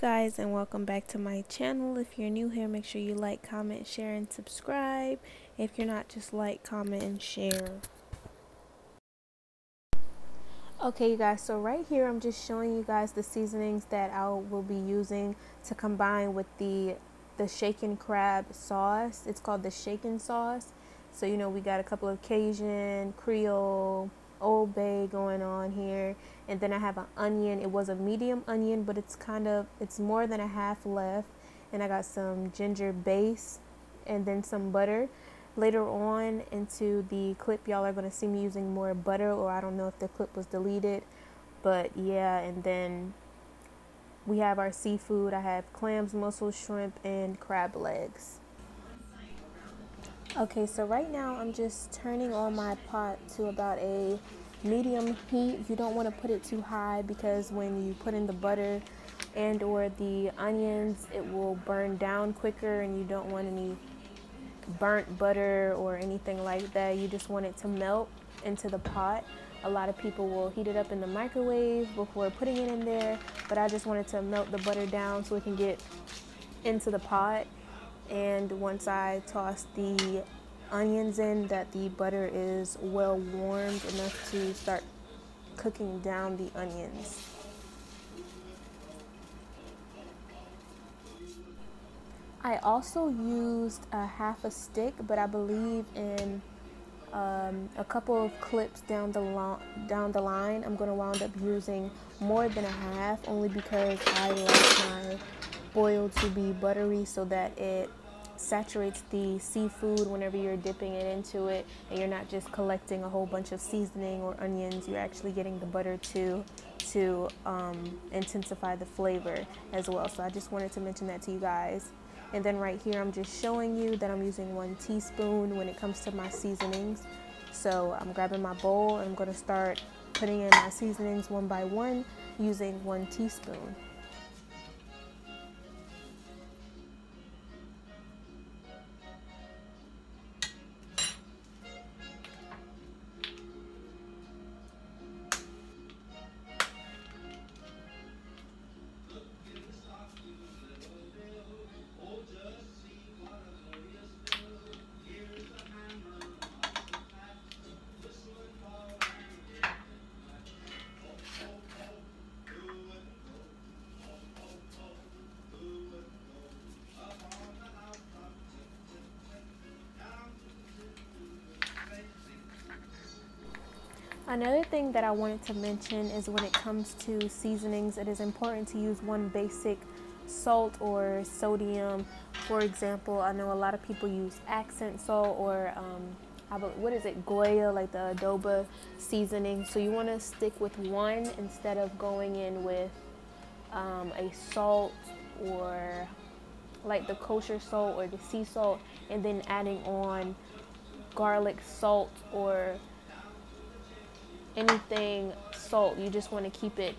guys, and welcome back to my channel. If you're new here, make sure you like, comment, share, and subscribe. If you're not, just like, comment, and share. Okay, you guys, so right here I'm just showing you guys the seasonings that I will be using to combine with the shaken crab sauce. It's called the shaken sauce. So we got a couple of Cajun, Creole, Old Bay going on here, and then I have an onion. It was a medium onion, but it's more than a half left, and I got some ginger base and then some butter. Later on into the clip, y'all are going to see me using more butter, or I don't know if the clip was deleted, but yeah. And then we have our seafood. I have clams, mussels, shrimp, and crab legs. Okay, so right now I'm just turning on my pot to about a medium heat. You don't want to put it too high, because when you put in the butter and or the onions, it will burn down quicker, and you don't want any burnt butter or anything like that. You just want it to melt into the pot. A lot of people will heat it up in the microwave before putting it in there, but I just wanted to melt the butter down so it can get into the pot. And once I toss the onions in, that the butter is well warmed enough to start cooking down the onions. I also used a half a stick, but I believe in a couple of clips down the line, I'm going to wind up using more than a half, only because I like my boil to be buttery so that it saturates the seafood whenever you're dipping it into it, and you're not just collecting a whole bunch of seasoning or onions. You're actually getting the butter to intensify the flavor as well. So I just wanted to mention that to you guys. And then right here, I'm just showing you that I'm using 1 teaspoon when it comes to my seasonings. So I'm grabbing my bowl and I'm going to start putting in my seasonings one by one using 1 teaspoon. Another thing that I wanted to mention is when it comes to seasonings, it is important to use 1 basic salt or sodium. For example, I know a lot of people use accent salt or what is it, Goya, like the adobo seasoning. So you want to stick with 1 instead of going in with a salt or like the kosher salt or the sea salt, and then adding on garlic salt or anything salt. You just want to keep it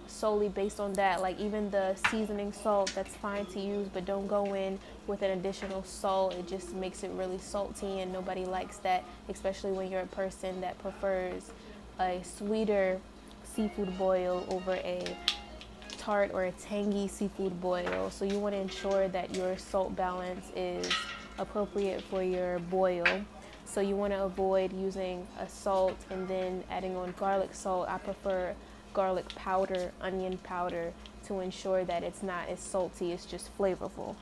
solely based on that. Like even the seasoning salt, that's fine to use, but don't go in with an additional salt. It just makes it really salty, and nobody likes that, especially when you're a person that prefers a sweeter seafood boil over a tart or a tangy seafood boil. So you want to ensure that your salt balance is appropriate for your boil. So you want to avoid using a salt and then adding on garlic salt. I prefer garlic powder, onion powder, to ensure that it's not as salty, it's just flavorful.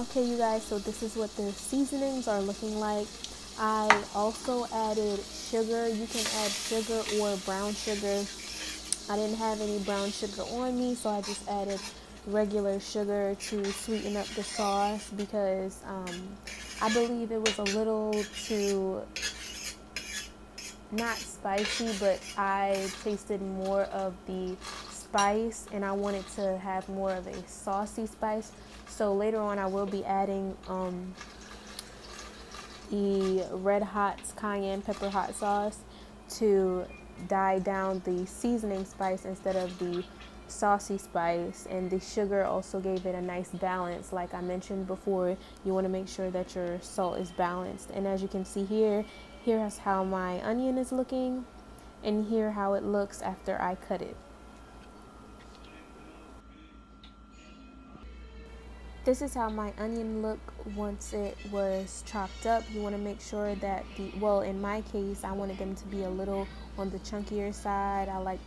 Okay, you guys, so this is what the seasonings are looking like. I also added sugar. You can add sugar or brown sugar. I didn't have any brown sugar on me, so I just added regular sugar to sweeten up the sauce because I believe it was a little too not spicy, but I tasted more of the spice and I wanted to have more of a saucy spice. So later on I will be adding the Red Hot's cayenne pepper hot sauce to die down the seasoning spice instead of the saucy spice. And the sugar also gave it a nice balance. Like I mentioned before, you want to make sure that your salt is balanced. And as you can see here, here's how my onion is looking, and here how it looks after I cut it. This is how my onion looked once it was chopped up. You want to make sure that well, in my case, I wanted them to be a little on the chunkier side. I like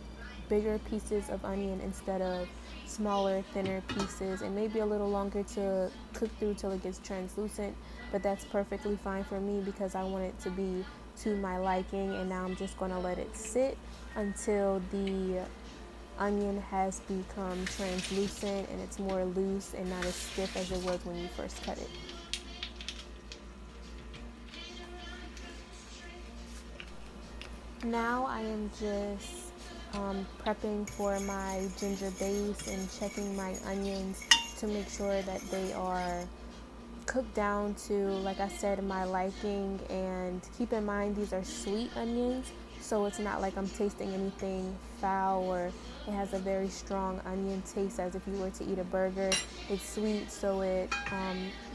bigger pieces of onion instead of smaller, thinner pieces, and maybe a little longer to cook through till it gets translucent, but that's perfectly fine for me because I want it to be to my liking. And now I'm just going to let it sit until the onion has become translucent and it's more loose and not as stiff as it was when you first cut it. Now I am just prepping for my ginger base and checking my onions to make sure that they are cooked down to, like I said, my liking. And keep in mind these are sweet onions, so it's not like I'm tasting anything foul, or it has a very strong onion taste as if you were to eat a burger. It's sweet, so it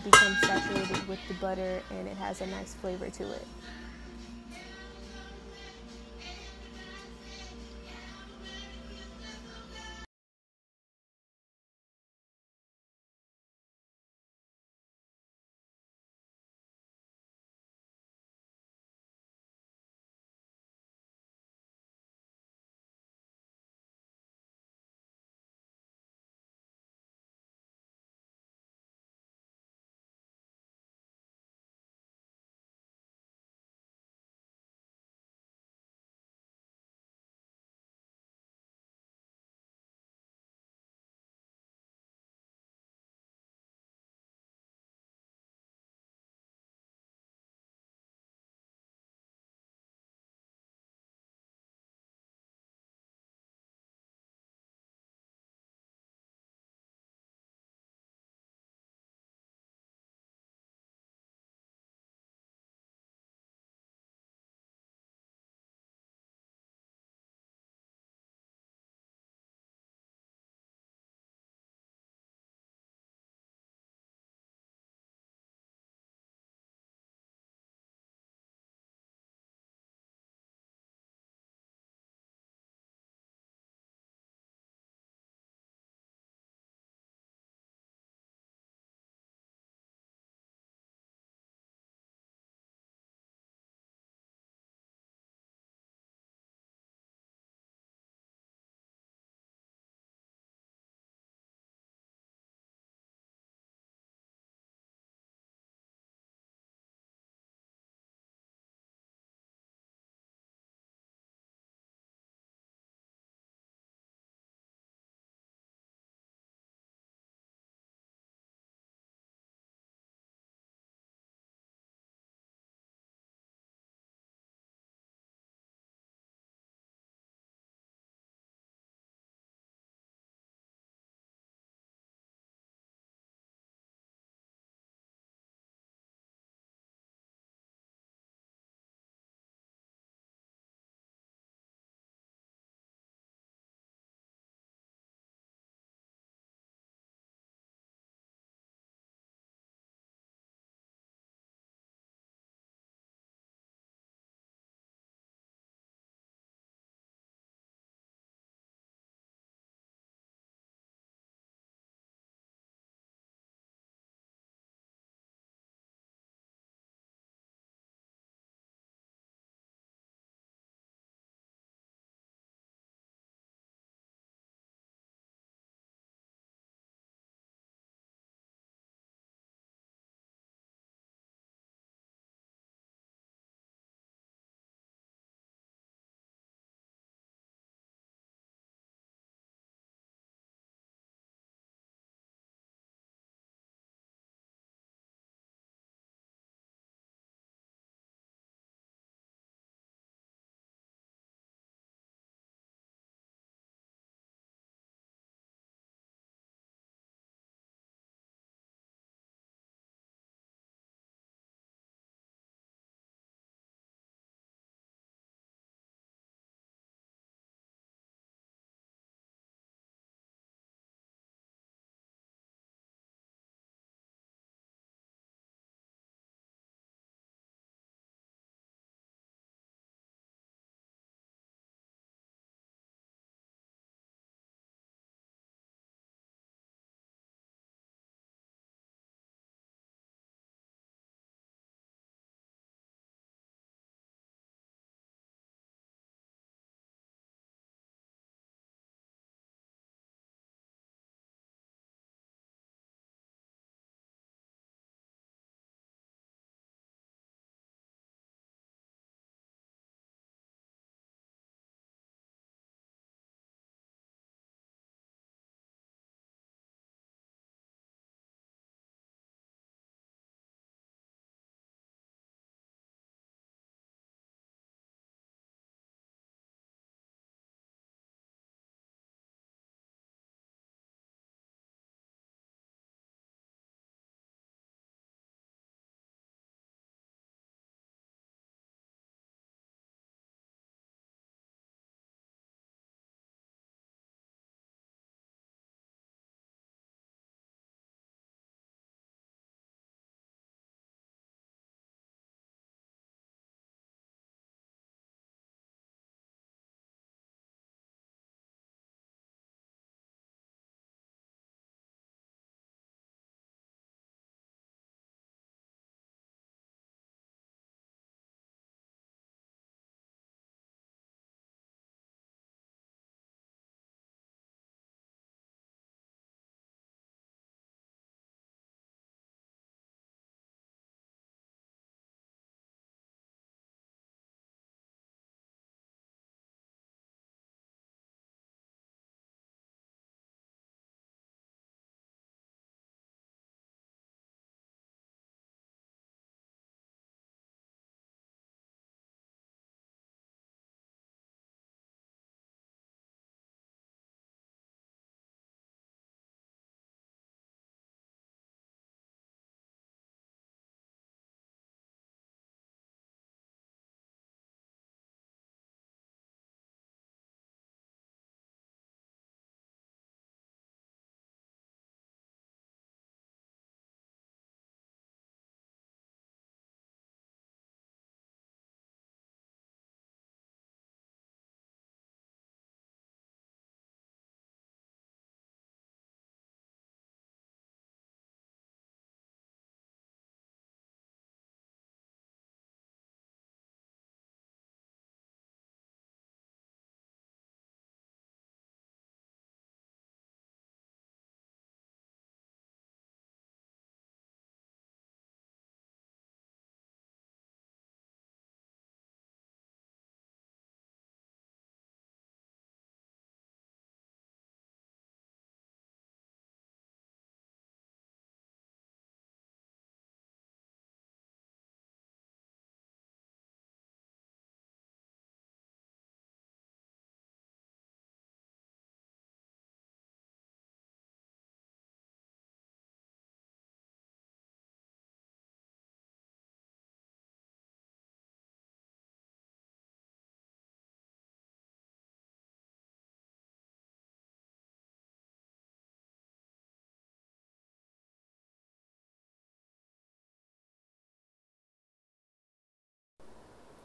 becomes saturated with the butter and it has a nice flavor to it.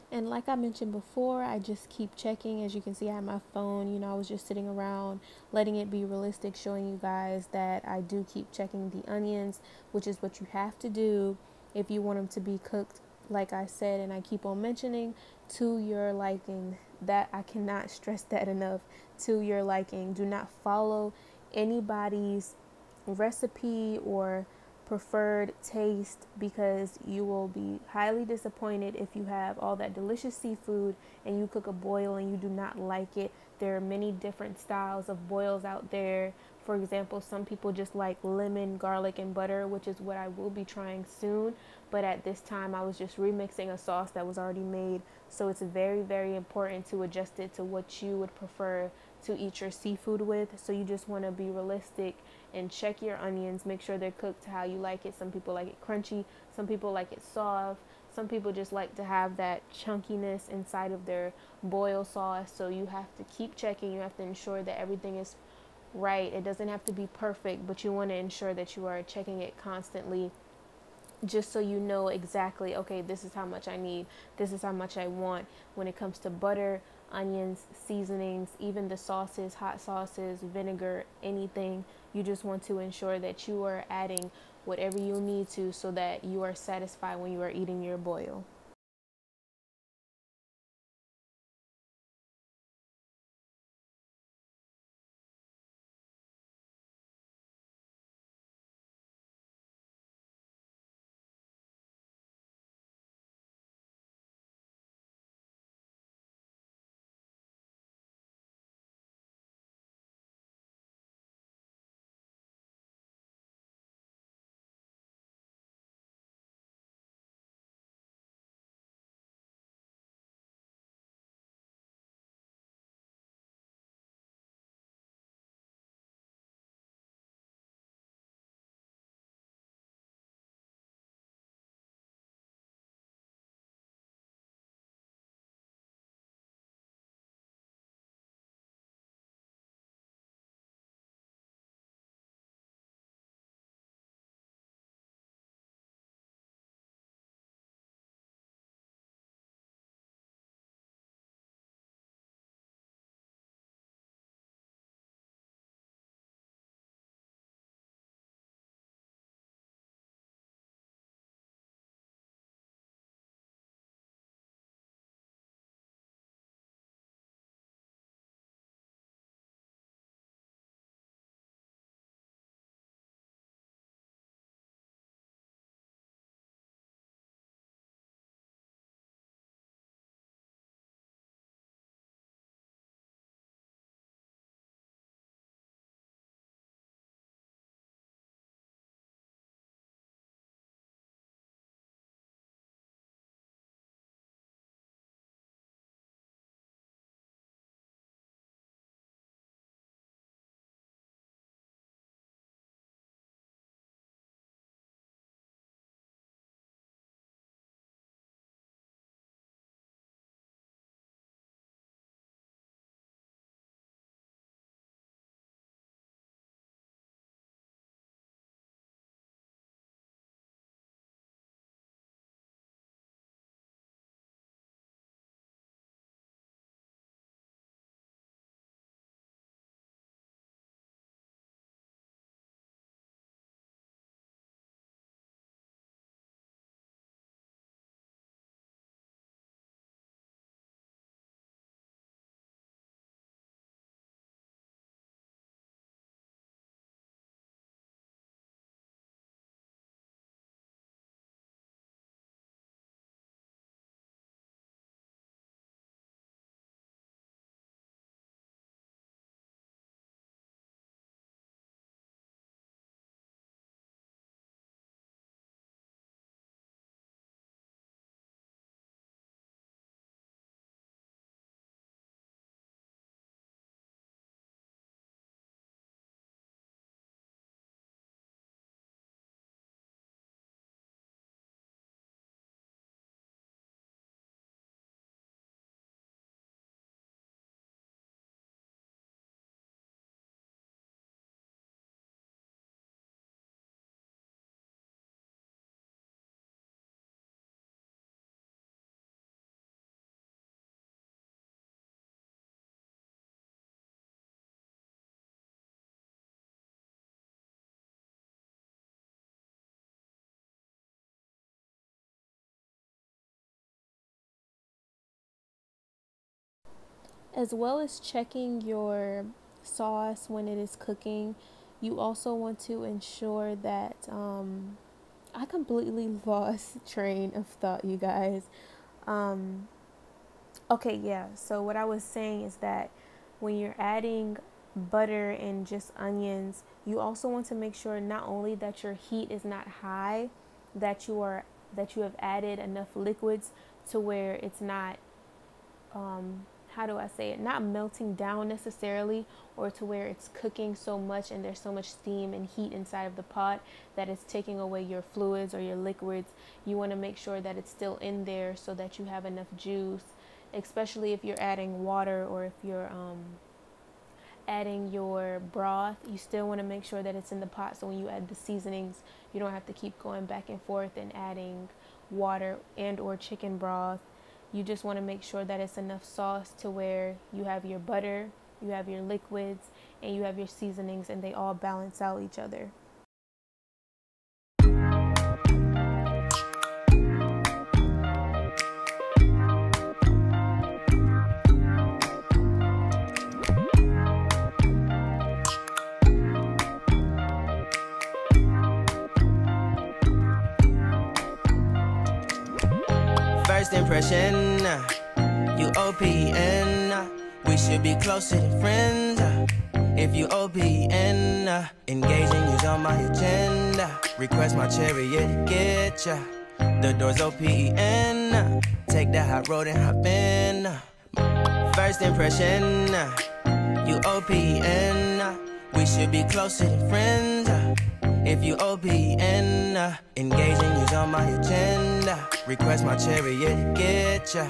And like I mentioned before, I just keep checking. As you can see, I have my phone. I was just sitting around letting it be realistic, showing you guys that I do keep checking the onions, which is what you have to do if you want them to be cooked, like I said, and I keep on mentioning, to your liking. That I cannot stress that enough. To your liking. Do not follow anybody's recipe or preferred taste, because you will be highly disappointed if you have all that delicious seafood and you cook a boil and you do not like it. There are many different styles of boils out there. For example, some people just like lemon, garlic, and butter, which is what I will be trying soon. But at this time, I was just remixing a sauce that was already made. So it's very, very important to adjust it to what you would prefer to eat your seafood with. So you just want to be realistic and check your onions, make sure they're cooked how you like it. Some people like it crunchy, some people like it soft, some people just like to have that chunkiness inside of their boil sauce. So you have to keep checking. You have to ensure that everything is right. It doesn't have to be perfect, but you want to ensure that you are checking it constantly, just so you know exactly, okay, this is how much I need, this is how much I want. When it comes to butter, onions, seasonings, even the sauces, hot sauces, vinegar, anything, you just want to ensure that you are adding whatever you need to so that you are satisfied when you are eating your boil. As well as checking your sauce when it is cooking, you also want to ensure that I completely lost train of thought, you guys. Um, okay, yeah. So what I was saying is that when you're adding butter and just onions, you also want to make sure not only that your heat is not high, that you have added enough liquids to where it's not how do I say it, not melting down necessarily, or to where it's cooking so much and there's so much steam and heat inside of the pot that it's taking away your fluids or your liquids. You want to make sure that it's still in there so that you have enough juice, especially if you're adding water or if you're adding your broth. You still want to make sure that it's in the pot, so when you add the seasonings, you don't have to keep going back and forth and adding water and or chicken broth. You just want to make sure that it's enough sauce to where you have your butter, you have your liquids, and you have your seasonings, and they all balance out each other. First impression, you OPN. We should be closer than friends. If you OPN, engaging is on my agenda. Request my chariot, get ya. The door's OPN. Take the hot road and hop in. First impression, you OPN. We should be closer than friends. If you OPN, engaging is on my agenda. Request my chariot, get ya.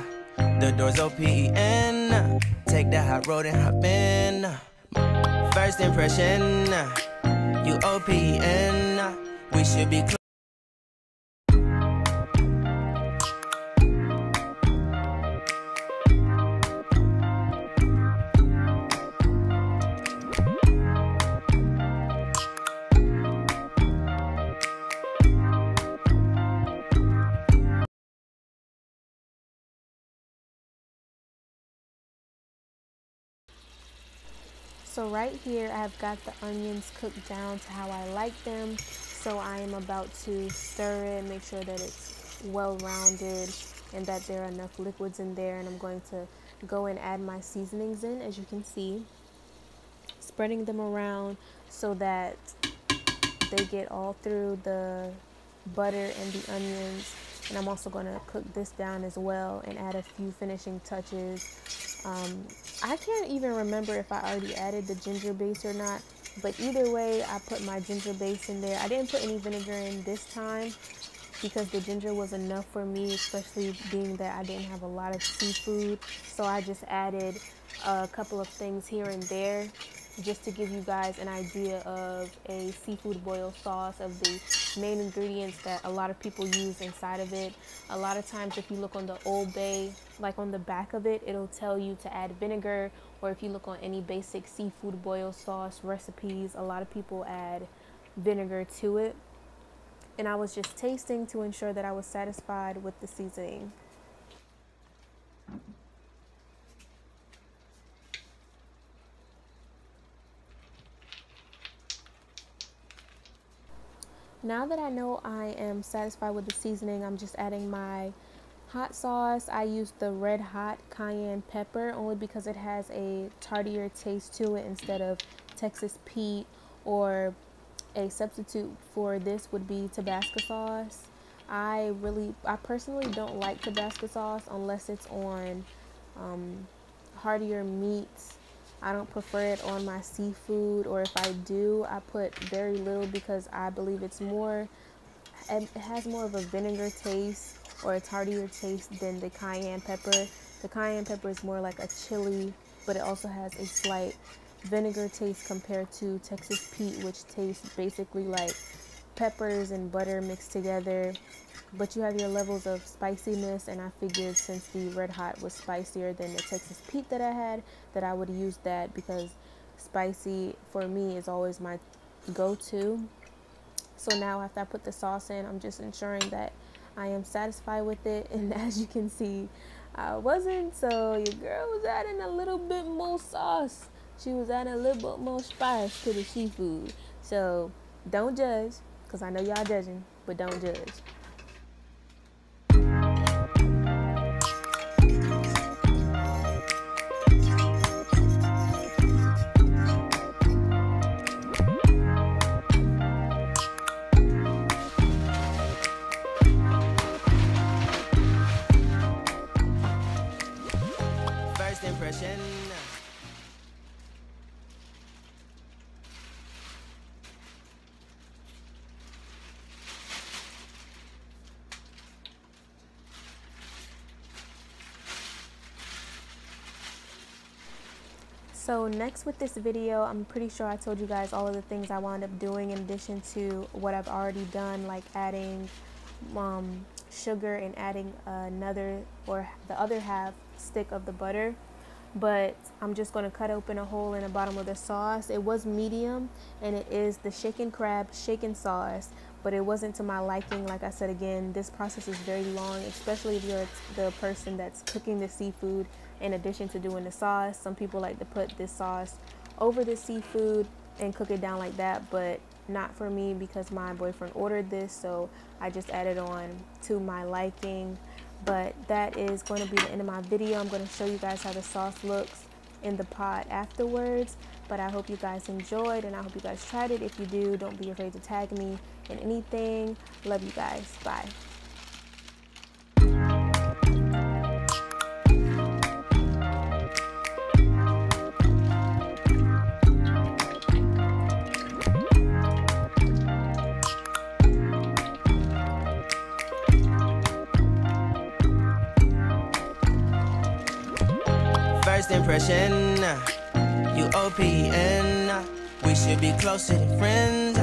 The door's OPN. Take the hot road and hop in. First impression, you OPN. We should be So right here, I've got the onions cooked down to how I like them. So I am about to stir it, make sure that it's well-rounded and that there are enough liquids in there. And I'm going to go and add my seasonings in, as you can see, spreading them around so that they get all through the butter and the onions. And I'm also going to cook this down as well and add a few finishing touches. I can't even remember if I already added the ginger base or not, but either way, I put my ginger base in there. I didn't put any vinegar in this time because the ginger was enough for me, especially being that I didn't have a lot of seafood. So I just added a couple of things here and there just to give you guys an idea of a seafood boil sauce, of the main ingredients that a lot of people use inside of it. A lot of times if you look on the Old Bay, like on the back of it, it'll tell you to add vinegar, or if you look on any basic seafood boil sauce recipes, a lot of people add vinegar to it. And I was just tasting to ensure that I was satisfied with the seasoning. Now that I know I am satisfied with the seasoning, I'm just adding my hot sauce. I used the red hot cayenne pepper only because it has a tartier taste to it instead of Texas Pete, or a substitute for this would be Tabasco sauce. I personally don't like Tabasco sauce unless it's on heartier meats. I don't prefer it on my seafood, or if I do, I put very little because I believe it has more of a vinegar taste or a tartier taste than the cayenne pepper. The cayenne pepper is more like a chili, but it also has a slight vinegar taste compared to Texas Pete, which tastes basically like peppers and butter mixed together. But you have your levels of spiciness, and I figured since the red hot was spicier than the Texas Pete that I had, that I would use that, because spicy for me is always my go-to. So now after I put the sauce in, I'm just ensuring that I am satisfied with it. And as you can see, I wasn't, so your girl was adding a little bit more sauce. She was adding a little bit more spice to the seafood. So don't judge, because I know y'all judging, but don't judge. First impression. So next with this video, I'm pretty sure I told you guys all of the things I wound up doing in addition to what I've already done, like adding sugar and adding another or the other half stick of the butter. But I'm just going to cut open a hole in the bottom of the sauce. It was medium, and it is the shaken crab shaken sauce, but it wasn't to my liking. Like I said, again, this process is very long, especially if you're the person that's cooking the seafood in addition to doing the sauce. Some people like to put this sauce over the seafood and cook it down like that, but not for me because my boyfriend ordered this, so I just added on to my liking. But that is going to be the end of my video. I'm going to show you guys how the sauce looks in the pot afterwards. But I hope you guys enjoyed, and I hope you guys tried it. If you do, don't be afraid to tag me in anything. Love you guys. Bye. First impression, you OPN, we should be closer than friends.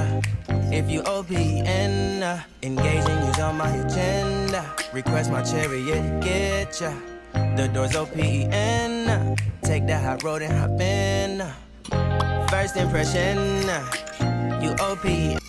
If you OPN, engaging you's on my agenda. Request my chariot, get ya. The door's OPN, take the high road and hop in. First impression, you OPN.